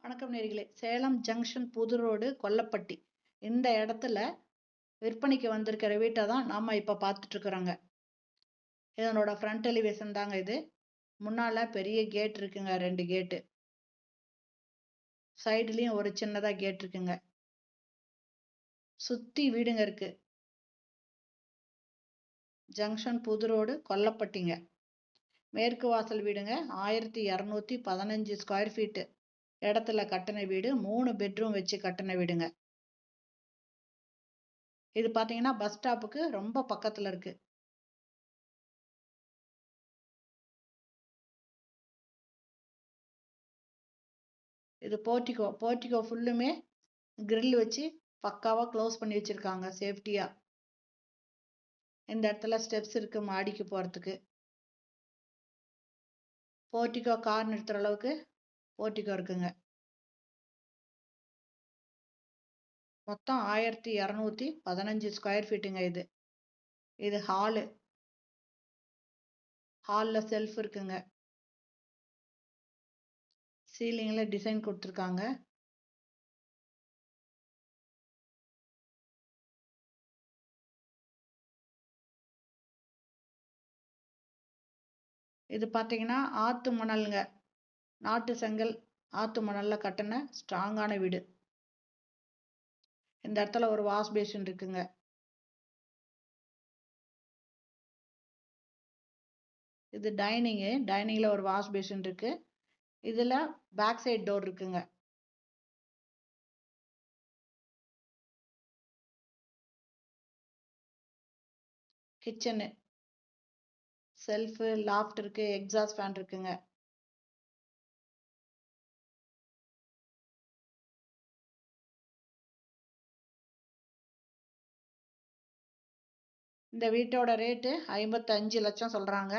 வணக்கம் நேயர்களே. சேலம் ஜங்ஷன் புது ரோடு கொல்லப்பட்டி இந்த இடத்துல விற்பனைக்கு வந்திருக்கிற வீட்டை தான் நாம இப்ப பார்த்துட்டு இருக்கிறோங்க. இதனோட ஃப்ரண்ட் எலிவேஷன் தாங்க இது. முன்னால பெரிய கேட் இருக்குங்க, 2 கேட்டு. சைடுலயும் ஒரு சின்னதா கேட் இருக்குங்க. சுத்தி வீடுங்க இருக்கு. ஜங்ஷன் புது ரோடு கொல்லப்பட்டிங்க. மேற்கு வாசல் வீடுங்க. 1215 ஸ்கொயர் ஃபீட் இடத்துல கட்டின வீடு. 3 பெட்ரூம் வச்சு கட்டின வீடுங்க. இது பாத்தீங்கன்னா பஸ் ஸ்டாப்புக்கு ரொம்ப பக்கத்துல இருக்கு. இது போர்ட்டிகோ ஃபுல்லுமே கிரில் வச்சு பக்காவா க்ளோஸ் பண்ணி வச்சிருக்காங்க சேஃப்டியா. இந்த இடத்துல ஸ்டெப்ஸ் இருக்கு மாடிக்கு போறதுக்கு. போர்ட்டிகோ கார் நிறுத்துற அளவுக்கு போர்ட்டிகோ இருக்குங்க. மொத்தம் 1215 ஸ்கொயர் ஃபீட்டுங்க இது. இது ஹாலு. ஹால்ல செல்ஃப் இருக்குங்க. சீலிங்ல டிசைன் கொடுத்துருக்காங்க. இது பாத்தீங்கன்னா ஆத்து மணலுங்க. நாட்டு செங்கல் ஆத்து மணல்ல கட்டின ஸ்ட்ராங்கான வீடு. இந்த இடத்துல ஒரு வாஷ் பேசின் இருக்குங்க. இது டைனிங்ல ஒரு வாஷ் பேசின் இருக்கு. இதுல பேக் சைடு டோர் இருக்குங்க. கிச்சனு, செல்ஃப், லாஃப்ட் இருக்கு, எக்ஸாஸ்ட் ஃபேன் இருக்குங்க. இந்த வீட்டோட ரேட்டு 55 லட்சம் சொல்றாங்க.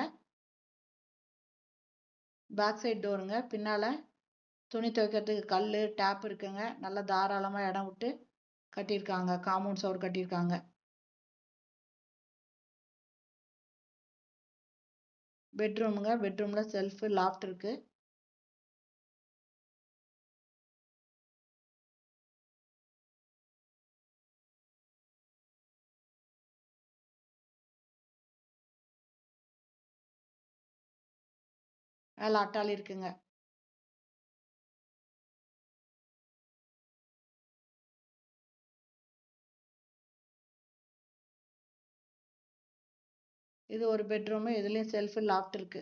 பேக் சைடு டோருங்க. பின்னால துணி துவைக்கிறதுக்கு கல்லு, டேப் இருக்குங்க. நல்லா தாராளமா இடம் விட்டு கட்டியிருக்காங்க. காம்பவுண்ட் சுவர் கட்டியிருக்காங்க. பெட்ரூமுங்க. பெட்ரூம்ல செல்ஃப், லாஃப்ட் இருக்கு. மேல அட்டாளி இருக்குங்க. இது ஒரு பெட்ரூம். இதுலயும் செல்ஃப், லாஃப்ட் இருக்கு.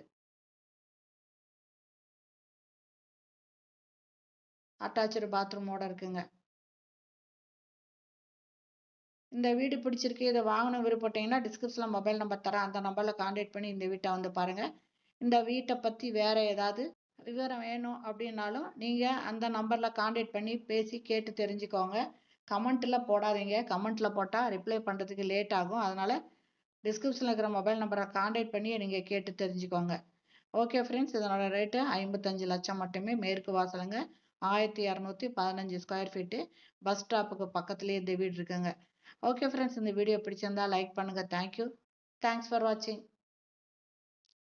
அட்டாச்சு பாத்ரூமோட இருக்குங்க. இந்த வீடு பிடிச்சிருக்கு, இதை வாங்கணும் விருப்பப்பட்டீங்கன்னா டிஸ்கிரிப்ஷன்ல மொபைல் நம்பர் தரேன். அந்த நம்பர்ல கான்டாக்ட் பண்ணி இந்த வீட்டை வந்து பாருங்க. இந்த வீட்டை பத்தி வேற ஏதாவது விவரம் வேணும் அப்படின்னாலும் நீங்க அந்த நம்பர்ல கான்டாக்ட் பண்ணி பேசி கேட்டு தெரிஞ்சுக்கோங்க. கமெண்ட்ல போடாதீங்க. கமெண்ட்ல போட்டா ரிப்ளை பண்றதுக்கு லேட் ஆகும். அதனால டிஸ்கிரிப்ஷன்ல இருக்கிற மொபைல் நம்பரை கான்டாக்ட் பண்ணி நீங்க கேட்டு தெரிஞ்சுக்கோங்க. ஓகே ஃப்ரெண்ட்ஸ், இதனோட ரேட்டு 55 லட்சம் மட்டுமே. மேற்கு வாசலுங்க. 1215 ஸ்கொயர் ஃபீட்டு. பஸ் ஸ்டாப்புக்கு பக்கத்துலேயே இந்த வீடு இருக்குங்க. ஓகே ஃப்ரெண்ட்ஸ், இந்த வீடியோ பிடிச்சிருந்தா லைக் பண்ணுங்க. தேங்க்யூ. தேங்க்ஸ் ஃபார் வாட்சிங்.